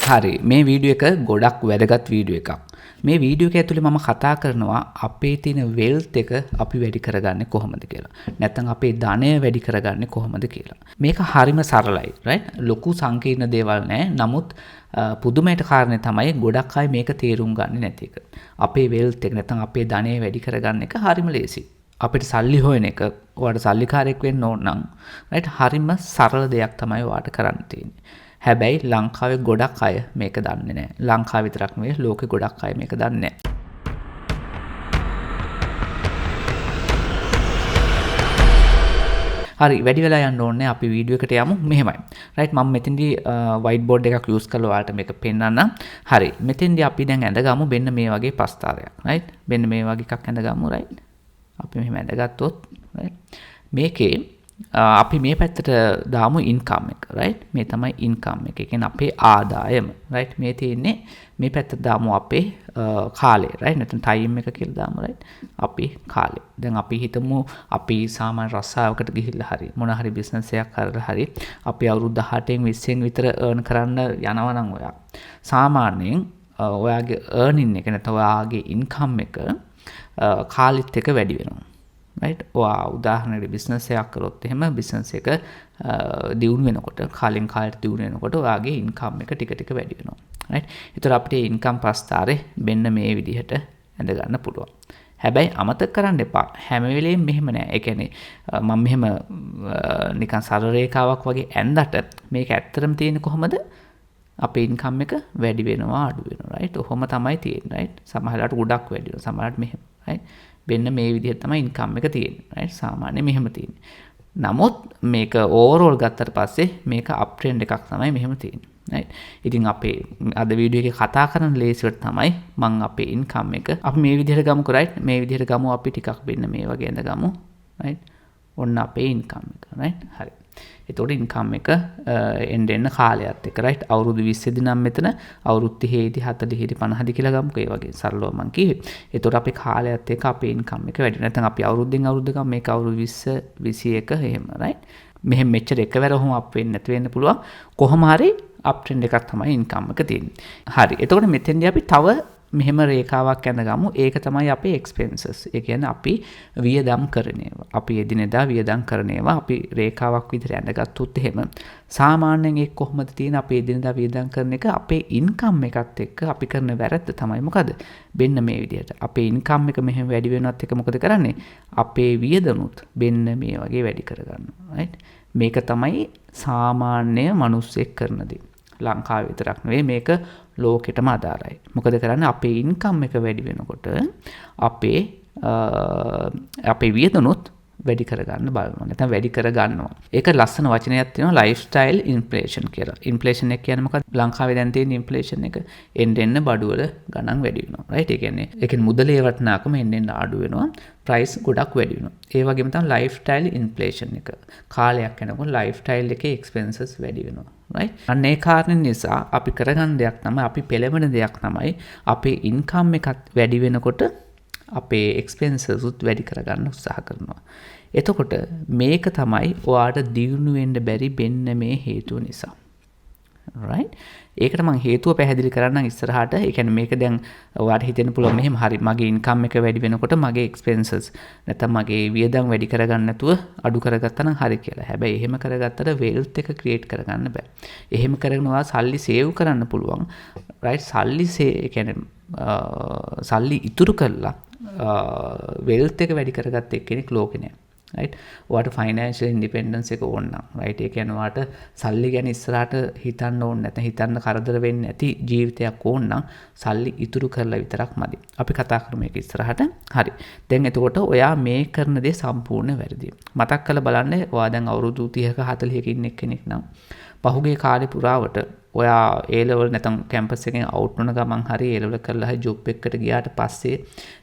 හරි මේ වීඩියෝ එක ගොඩක් වැදගත් වීඩියෝ එකක්. මේ වීඩියෝ එක ඇතුලේ මම කතා කරනවා අපේ තියෙන වෙල්ත් එක අපි වැඩි කරගන්නේ කොහොමද කියලා. නැත්නම් අපේ ධනය වැඩි කරගන්නේ කොහොමද කියලා. මේක හරිම සරලයි, right? ලොකු සංකීර්ණ දේවල් නෑ. නමුත් පුදුමයට කාරණේ තමයි ගොඩක් අය මේක තේරුම් ගන්නේ නැති එක. අපේ වෙල්ත් එක නැත්නම් අපේ ධනය වැඩි කරගන්න එක හරිම ලේසි. අපිට සල්ලි හොයන එක, ඔයාලට සල්ලිකාරයෙක් වෙන්න ඕන නම්, right? හරිම සරල දෙයක් තමයි ඔයාලට කරන්න තියෙන්නේ. හැබැයි ලංකාවේ ගොඩක් අය මේක දන්නේ නැහැ. ලංකාව විතරක් නෙවෙයි ලෝකෙ ගොඩක් අය මේක දන්නේ නැහැ. හරි වැඩි වෙලා යන්න ඕනේ අපි වීඩියෝ එකට යමු මෙහෙමයි. right මම මෙතෙන්දී white board එකක් use කරලා ඔයාලට මේක පෙන්නන්නම්. හරි මෙතෙන්දී අපි දැන් ඇඳගමු මෙන්න මේ වගේ ප්‍රස්තාරයක්. right මෙන්න මේ වගේ එකක් ඇඳගමු. right අපි මෙහෙම ඇඳගත්තොත් right මේකේ අපි මේ පැත්තට දාමු ඉන්කම් එක right මේ තමයි ඉන්කම් එක. ඒ කියන්නේ අපේ ආදායම right මේ තියෙන්නේ මේ පැත්තට දාමු අපේ කාලය right නැත්නම් ටයිම් එක කියලා දාමු right අපි කාලය. දැන් අපි හිතමු අපි සාමාන්‍ය රස්සාවකට ගිහිල්ලා හරි මොන හරි බිස්නස් එකක් කරලා හරි අපි අවුරුදු 18න් 20න් විතර earn කරන්න යනවා නම් ඔයා සාමාන්‍යයෙන් ඔයාගේ earning එක නැත්නම් ඔයාගේ ඉන්කම් එක කාලෙත් එක වැඩි වෙනවා. right ඔයා උදාහරණයකට බිස්නස් එකක් කරොත් එහෙම බිස්නස් එක දියුණු වෙනකොට කාලෙන් කාලට දියුණු වෙනකොට ඔයාගේ ඉන්කම් එක ටික ටික වැඩි වෙනවා right ඒතර අපිට ඉන්කම් ප්‍රස්තාරේ මෙන්න මේ විදිහට ඇඳ ගන්න පුළුවන්. හැබැයි අමතක කරන්න එපා හැම වෙලෙම මෙහෙම නෑ. ඒ කියන්නේ මම මෙහෙම නිකන් සරල රේඛාවක් වගේ ඇඳට මේක ඇත්තටම තියෙන්නේ කොහමද? අපේ ඉන්කම් එක වැඩි වෙනවා අඩු වෙනවා right ඔහොම තමයි තියෙන්නේ right සමහරවිට ගොඩක් වැඩි වෙනවා සමහරවිට මෙහෙම right වෙන්න මේ විදිහට තමයි ඉන්කම් එක තියෙන්නේ right සාමාන්‍ය මෙහෙම තියෙන්නේ. නමුත් මේක ඕවරෝල් ගත්තට පස්සේ මේක අප් ට්‍රෙන්ඩ් එකක් තමයි මෙහෙම තියෙන්නේ right ඉතින් අපේ අද වීඩියෝ එකේ කතා කරන ලේසියට තමයි මම අපේ ඉන්කම් එක අපි මේ විදිහට ගමුකෝ right මේ විදිහට ගමු අපි ටිකක් වෙන්න මේ වගේ ඇඳ ගමු right ඔන්න අපේ ඉන්කම් එක right හරි එතකොට ඉන්කම් එක එන්න කාලයත් එක්ක right අවුරුදු 20 දී නම් මෙතන අවුරුදු 30 දී 40 දී 50 දී කියලා ගමුකෝ ඒ වගේ සරලව මම කිව්වේ. එතකොට අපේ කාලයත් එක්ක අපේ ඉන්කම් එක වැඩි. නැත්නම් අපි අවුරුද්දෙන් අවුරුද්ද ගම මේක අවුරුදු 20 21 එහෙම right. මෙහෙම මෙච්චර එකවර ඔහොම අප් වෙන්නේ නැති වෙන්න පුළුවන්. කොහොම හරි අප් ට්‍රෙන්ඩ් එකක් තමයි ඉන්කම් එක තියෙන්නේ. හරි. එතකොට මෙතෙන්දී අපි තව මෙහෙම රේඛාවක් ඇඳගමු. ඒක තමයි අපේ expenses. ඒ කියන්නේ අපි වියදම් කරන ඒවා. අපි එදිනෙදා වියදම් කරන ඒවා අපි රේඛාවක් විදිහට ඇඳගත්තොත් එහෙම සාමාන්‍යයෙන් ඒක කොහොමද තියෙන අපේ එදිනෙදා වියදම් කරන එක අපේ ඉන්කම් එකත් එක්ක අපි කරන වැරද්ද තමයි මොකද? මෙන්න මේ විදිහට. අපේ ඉන්කම් එක මෙහෙම වැඩි වෙනවත් එක මොකද කරන්නේ? අපේ වියදමුත් මෙන්න මේ වගේ වැඩි කරගන්නවා. right? මේක තමයි සාමාන්‍ය මිනිස්සෙක් කරන දේ. ලංකාවේ විතරක් නෙවෙයි මේක ලෝකෙටම අදාළයි. මොකද කරන්නේ අපේ ඉන්කම් එක වැඩි වෙනකොට අපේ වියදමුත් වැඩි කරගන්න බලනවා. නැත්නම් වැඩි කරගන්නවා. ඒක ලස්සන වචනයක් තියෙනවා ලයිෆ්ස්ටයිල් ඉන්ෆ්ලේෂන් කියලා. ඉන්ෆ්ලේෂන් එක කියන්නේ මොකක්ද? ලංකාවේ දැන් තියෙන ඉන්ෆ්ලේෂන් එක එන්න බඩුවල ගණන් වැඩි වෙනවා. right? ඒ කියන්නේ මුදලේ වටිනාකම එන්න අඩු වෙනවා. ප්‍රයිස් ගොඩක් වැඩි වෙනවා. ඒ වගේම තමයි ලයිෆ්ස්ටයිල් ඉන්ෆ්ලේෂන් එක. කාලයක් යනකොට ලයිෆ්ස්ටයිල් එකේ එක්ස්පෙන්සස් වැඩි වෙනවා. right? අන්න ඒ කාරණේ නිසා අපි කරගන්න දෙයක් තමයි අපි පෙළවෙන දෙයක් තමයි අපේ ඉන්කම් එකත් වැඩි වෙනකොට අපේ එක්ස්පෙන්සස් උත් වැඩි කරගන්න උත්සාහ කරනවා. එතකොට මේක තමයි ඔයාට දියුණු වෙන්න බැරි වෙන්න මේ හේතුව නිසා. right? ඒකට මම හේතුව පැහැදිලි කරන්නම් ඉස්සරහට. ඒ කියන්නේ මේක දැන් ඔයාලට හිතෙන්න පුළුවන් මෙහෙම හරි මගේ ඉන්කම් එක වැඩි වෙනකොට මගේ එක්ස්පෙන්සස් නැත්නම් මගේ වියදම් වැඩි කරගන්න නැතුව අඩු කරගත්තා නම් හරි කියලා. හැබැයි එහෙම කරගත්තට වෙල්ත් එක ක්‍රියේට් කරගන්න බෑ. එහෙම කරගෙන ඔයා සල්ලි සේව් කරන්න පුළුවන්. right? ඒ කියන්නේ සල්ලි ඉතුරු කරලා වෙල්ත් එක වැඩි කරගත්ත එක්කෙනෙක් ලෝකේ නෑ. right? ඔයාට ෆයිනෑන්ෂියල් ඉන්ඩිපෙන්ඩන්ස් එක ඕන නම් right? ඒ කියන්නේ ඔයාට සල්ලි ගැන ඉස්සරහට හිතන්න ඕනේ නැත්නම් හිතන්න කරදර වෙන්නේ නැති ජීවිතයක් ඕන නම් සල්ලි ඉතුරු කරලා විතරක් මදි. අපි කතා කරමු මේක ඉස්සරහට. හරි. දැන් එතකොට ඔයා මේ කරන දේ සම්පූර්ණ වැරදි. මතක් කරලා බලන්න ඔයා දැන් අවුරුදු 30ක 40ක ඉන්න කෙනෙක් නම් පහුගිය කාලේ පුරාවට ඔයා A level නැත්නම් කැම්පස් එකෙන් අවුට් වුණ ගමන් හරි A level කරලා හරි ජොබ් එකකට ගියාට පස්සේ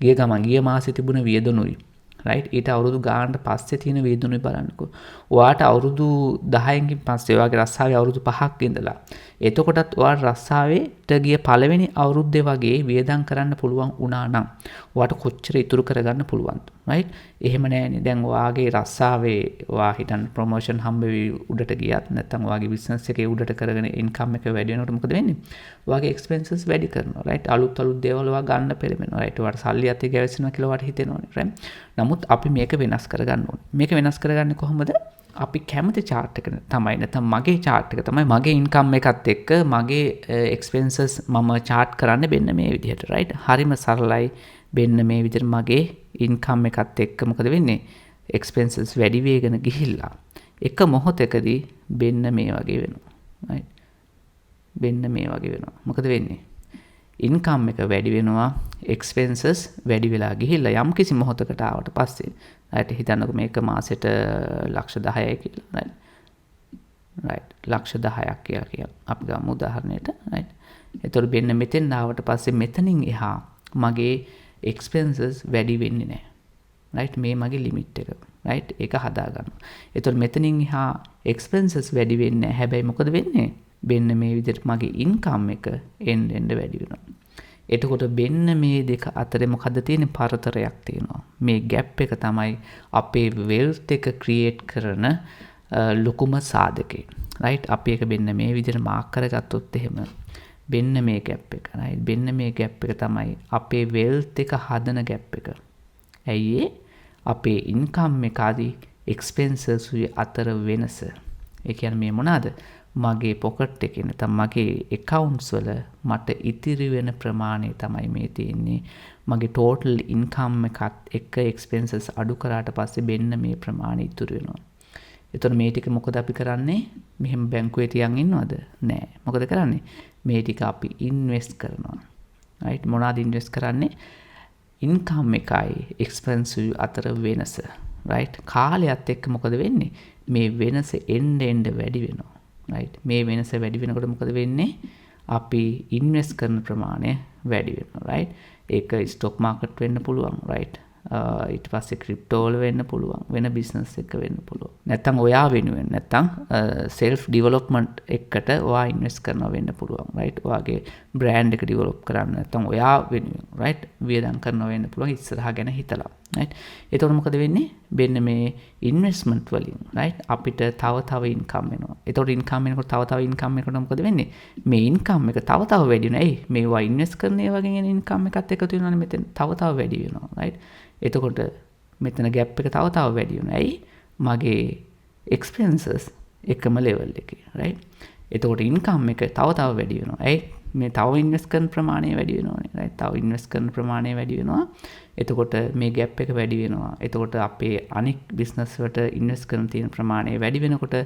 ගිය මාසෙ තිබුණ වියදමුයි right ඊට අවුරුදු ගානට පස්සේ තියෙන වියදමුයි බලන්නකෝ. ඔයාට අවුරුදු 10කින් පස්සේ ඔයාගේ රස්සාවේ අවුරුදු 5ක් ඉඳලා එතකොටත් ඔයාට රස්සාවේට ගිය පළවෙනි අවුරුද්දේ වගේ වියදම් කරන්න පුළුවන් වුණා නම් ඔයාට කොච්චර ඉතුරු කරගන්න පුළුවන්ද right? එහෙම නෑනේ. දැන් ඔයාගේ රස්සාවේ ඔයා හිතන්න ප්‍රොමෝෂන් හම්බ වෙවි උඩට ගියත් නැත්නම් ඔයාගේ බිස්නස් එකේ උඩට කරගෙන ඉන්කම් එක වැඩි වෙනකොට මොකද වෙන්නේ? ඔයාගේ එක්ස්පෙන්සස් වැඩි කරනවා, right? අලුත් දේවල් ඔයා ගන්න පෙළඹෙනවා, right? ඔයාට සල්ලි අතේ ගැවෙනවා කියලා ඔයාට හිතෙනවනේ, right? නමුත් අපි මේක වෙනස් කරගන්න ඕනේ. මේක වෙනස් කරගන්නේ කොහොමද? අපි කැමති chart එක තමයි නැත්නම් මගේ chart එක තමයි මගේ income එකත් එක්ක මගේ expenses මම chart කරන්න වෙන්න මේ විදිහට, right? හරිම සරලයි. වෙන්න මේ විදිහට මගේ income එකත් එක්ක මොකද වෙන්නේ? expenses වැඩි වෙගෙන ගිහිල්ලා එක මොහොතකදී වෙන්න මේ වගේ වෙනවා, right? වෙන්න මේ වගේ වෙනවා. මොකද වෙන්නේ? income එක වැඩි වෙනවා, expenses වැඩි වෙලා ගිහිල්ලා යම් කිසි මොහොතකට ආවට පස්සේ right හිතන්නකො මේක මාසෙට ලක්ෂ 10යි කියලා, right ලක්ෂ 10ක් කියලා අපි ගමු උදාහරණයට, right? එතකොට වෙන්න මෙතෙන් ආවට පස්සේ මෙතනින් එහා මගේ expenses වැඩි වෙන්නේ නැහැ, right? මේ මගේ limit එක, right? ඒක හදා ගන්න. එතකොට මෙතනින් එහා expenses වැඩි වෙන්නේ නැහැ. හැබැයි මොකද වෙන්නේ? වෙන්න මේ විදිහට මගේ income එක එන්න වැඩි වෙනවා. එතකොට වෙන්න මේ දෙක අතරේ මොකද්ද තියෙන්නේ? පරතරයක් තියෙනවා. මේ gap එක තමයි අපේ wealth එක create කරන ලොකුම සාධකේ, right? අපි එක වෙන්න මේ විදිහට මාක් කරගත්තොත් එහෙම වෙන්න මේ gap එක, right? වෙන්න මේ gap එක තමයි අපේ wealth එක හදන gap එක. ඇයි අපේ income එකයි expenses අතර වෙනස. ඒ කියන්නේ මේ මොනවාද? මගේ පොකට් එකේ නැත්නම් මගේ accounts වල මට ඉතිරි වෙන ප්‍රමාණය තමයි මේ තියෙන්නේ. මගේ total income එකත් එක්ක expenses අඩු කරාට පස්සේ වෙන්න මේ ප්‍රමාණය ඉතුරු වෙනවා. එතකොට මේ ටික මොකද අපි කරන්නේ? මෙහෙම බැංකුවේ තියන් ඉන්නවද? නෑ. මොකද කරන්නේ? මේ ටික අපි invest කරනවා. right? මොනවාද invest කරන්නේ? income එකයි expense අතර වෙනස. right? කාලයත් එක්ක මොකද වෙන්නේ? මේ වෙනස එන්න වැඩි වෙනවා. right? මේ වෙනස වැඩි වෙනකොට මොකද වෙන්නේ? අපි ඉන්වෙස්ට් කරන ප්‍රමාණය වැඩි වෙනවා, right? ඒක ස්ටොක් මාකට් වෙන්න පුළුවන්, right? ඊට පස්සේ ක්‍රිප්ටෝ වල වෙන්න පුළුවන්, වෙන බිස්නස් එක වෙන්න පුළුවන්. නැත්තම් ඔයා වෙනුවෙන් නැත්තම් self development එකකට ඔයා ඉන්වෙස්ට් කරනවා වෙන්න පුළුවන්, right? ඔයාගේ brand එක develop කරන්න නැත්තම් ඔයා වෙනුවෙන්, right? වියදම් කරනවා වෙන්න පුළුවන් ඉස්සරහා ගැන හිතලා, right? එතකොට මොකද වෙන්නේ? වෙන්න මේ investment වලින්, right? අපිට තව income එනවා. එතකොට income එනකොට තව income එනකොට මොකද වෙන්නේ? මේ income එක තව වැඩි වෙනවා. එයි මේවා invest කරන ඒ වගේ එන income එකත් එකතු වෙනවනේ මෙතෙන් තව වැඩි වෙනවා, right? එතකොට මෙතන gap එක තව වැඩි වෙනවා. ඇයි? මගේ expenses එකම level එකේ, right? එතකොට income එක තව වැඩි වෙනවා. ඇයි? මේ තව invest කරන ප්‍රමාණය වැඩි වෙනවානේ, right? තව invest කරන ප්‍රමාණය වැඩි වෙනවා. එතකොට මේ gap එක වැඩි වෙනවා. එතකොට අපේ අනික් business වලට invest කරන තියෙන ප්‍රමාණය වැඩි වෙනකොට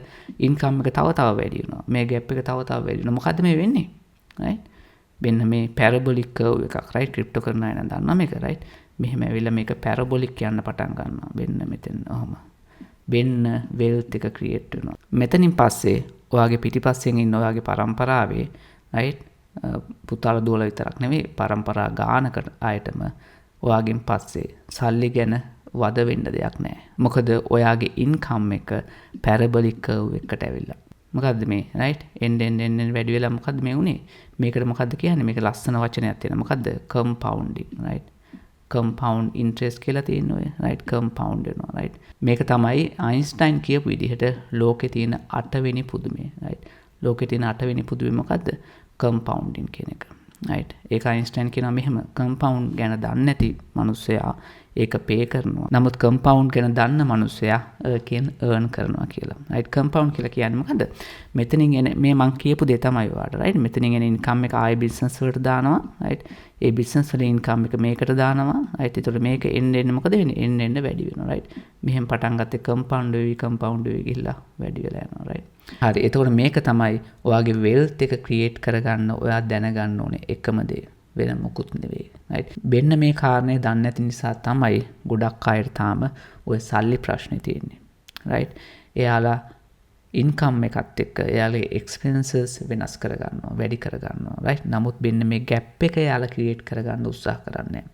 income එක තව වැඩි වෙනවා. මේ gap එක තව වැඩි වෙනවා. මොකද්ද මේ වෙන්නේ? right? වෙන්න මේ parabolic curve එකක්, right? crypto කරන අය නම් දන්නා මේක, right? මෙහෙම ඇවිල්ලා මේක parabolic යන්න පටන් ගන්නවා. වෙන්න මෙතෙන් ඔහම. වෙන්න wealth එක create වෙනවා. මෙතනින් පස්සේ ඔයාගේ පිටිපස්සෙන් ඉන්න ඔයාගේ පරම්පරාවේ, right? පුතාල දුවලා විතරක් නෙවෙයි පරම්පරා ගානකට අයටම ඔයාගෙන් පස්සේ සල්ලි ගැන වද වෙන්න දෙයක් නැහැ. මොකද ඔයාගේ income එක parabolic curve එකට ඇවිල්ලා. මොකද්ද මේ, right? එන්න වැඩි වෙලා මොකද්ද මේ උනේ? මේකට මොකද්ද කියන්නේ? මේක ලස්සන වචනයක් තියෙනවා. මොකද්ද? compounding, right? compound interest කියලා තියෙනවා, right? compound වෙනවා, right? මේක තමයි අයින්ස්ටයින් කියපු විදිහට ලෝකේ තියෙන 8 වෙනි පුදුමය, right? ලෝකේ තියෙන 8 වෙනි පුදුමය මොකද්ද? compounding කියන එක, right? ඒක අයින්ස්ටයින් කියනවා මෙහෙම compound ගැන දන්නේ නැති මිනිස්සයා ඒක pay කරනවා. නමුත් compound ගැන දන්න මිනිස්සයා කියන earn කරනවා කියලා. right? compound කියලා කියන්නේ මොකද්ද? මෙතනින් එන මේ මං කියපු දේ තමයි ඔයාලට, right? මෙතනින් එන income එක ආයේ business වලට දානවා, right? ඒ business වල income එක මේකට දානවා, right? ඒතකොට මේක එන්න මොකද වෙන්නේ? එන්න වැඩි වෙනවා, right? මෙහෙම පටන් ගත්තේ compound වෙවි ගිහිල්ලා වැඩි වෙලා යනවා, right? හරි. එතකොට මේක තමයි ඔයාගේ wealth එක create කරගන්න ඔයා දැනගන්න ඕනේ එකම දේ. වෙන මොකුත් නෙවෙයි, right? වෙන්න මේ කාරණේ දන්නේ නැති නිසා තමයි ගොඩක් අයට තාම ඔය සල්ලි ප්‍රශ්නේ තියෙන්නේ, right? එයාලා income එකත් එක්ක එයාලගේ expenses වෙනස් කරගන්නවා, වැඩි කරගන්නවා, right? නමුත් වෙන්න මේ gap එක එයාලා create කරගන්න උත්සාහ කරන්නේ.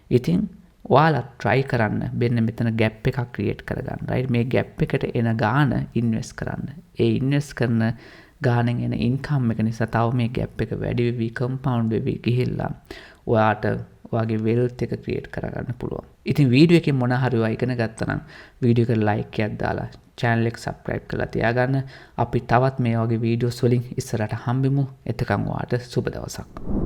ඉතින් ඔයාලා try කරන්න වෙන්න මෙතන gap එකක් create කරගන්න, right? මේ gap එකට එන ගාන invest කරන්න. ඒ invest කරන ගානෙන් එන income එක නිසා තව මේ gap එක වැඩි වෙවි compound වෙවි ගිහිල්ලා ඔයාට ඔයාගේ වෙල්ත් එක ක්‍රියේට් කරගන්න පුළුවන්. ඉතින් වීඩියෝ එකෙන් මොන හරි ඔයා ඉගෙන ගත්තා නම් වීඩියෝ එකට ලයික් එකක් දාලා channel එක subscribe කරලා තියාගන්න. අපි තවත් මේ වගේ වීඩියෝස් වලින් ඉස්සරහට හම්බෙමු. එතකන් ඔයාට සුබ දවසක්.